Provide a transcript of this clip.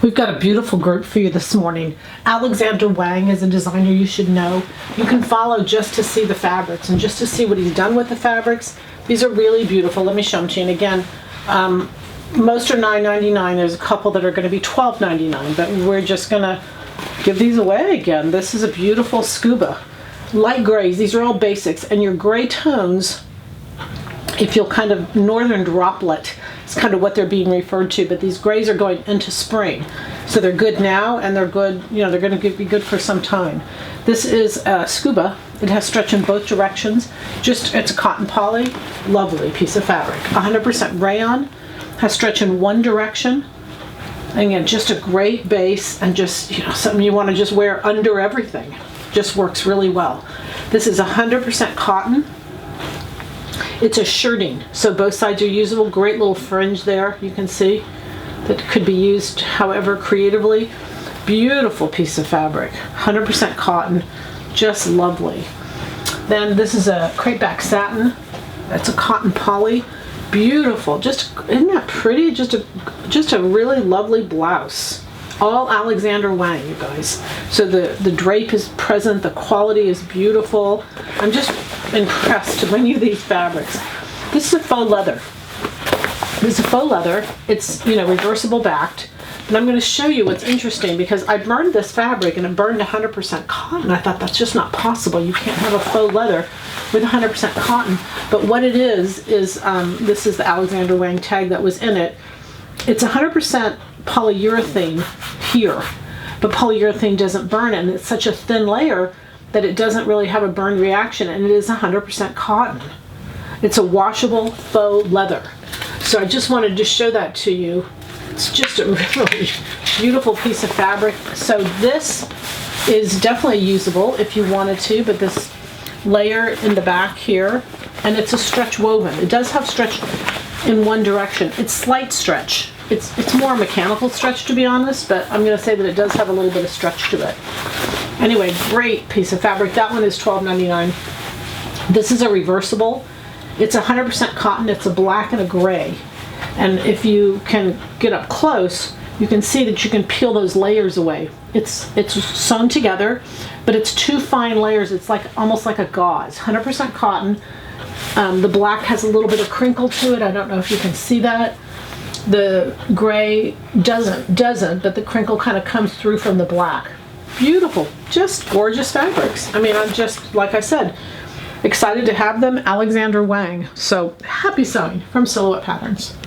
We've got a beautiful group for you this morning. Alexander Wang is a designer you should know. You can follow just to see the fabrics and just to see what he's done with the fabrics. These are really beautiful. Let me show them to you. And again, most are $9.99. There's a couple that are going to be $12.99, but we're just going to give these away again. This is a beautiful scuba. Light grays. These are all basics. And your gray tones, if you'll kind of northern droplet, it's kind of what they're being referred to, but these grays are going into spring. So they're good now, and they're good, you know, they're going to be good for some time. This is scuba. It has stretch in both directions. It's a cotton poly, lovely piece of fabric. 100% rayon, has stretch in one direction. And again, just a great base, and just, you know, something you want to just wear under everything. Just works really well. This is 100% cotton. It's a shirting, so both sides are usable. Great little fringe there, you can see, that could be used however creatively. Beautiful piece of fabric, 100% cotton, just lovely. Then this is a crepeback satin. That's a cotton poly, beautiful. Just, isn't that pretty? Just a really lovely blouse. All Alexander Wang, you guys. So the drape is present, the quality is beautiful. I'm just impressed to bring you these fabrics. This is a faux leather. This is a faux leather. It's, you know, reversible backed. And I'm going to show you what's interesting, because I burned this fabric and it burned 100% cotton. I thought that's just not possible. You can't have a faux leather with 100% cotton. But what it is this is the Alexander Wang tag that was in it. It's 100% polyurethane here, but polyurethane doesn't burn, and it's such a thin layer that it doesn't really have a burn reaction, and it is 100% cotton. It's a washable faux leather. So I just wanted to show that to you. It's just a really beautiful piece of fabric. So this is definitely usable if you wanted to, but this layer in the back here, and it's a stretch woven. It does have stretch in one direction. It's slight stretch. It's more mechanical stretch, to be honest, but I'm going to say that it does have a little bit of stretch to it. Anyway, great piece of fabric. That one is $12.99. This is a reversible. It's 100% cotton. It's a black and a gray. And if you can get up close, you can see that you can peel those layers away. It's sewn together, but it's two fine layers. It's like almost like a gauze. 100% cotton. The black has a little bit of crinkle to it. I don't know if you can see that. The gray doesn't, but the crinkle kind of comes through from the black. Beautiful, just gorgeous fabrics. I mean, I'm just, like I said, excited to have them. Alexander Wang. So happy sewing from Silhouette Patterns.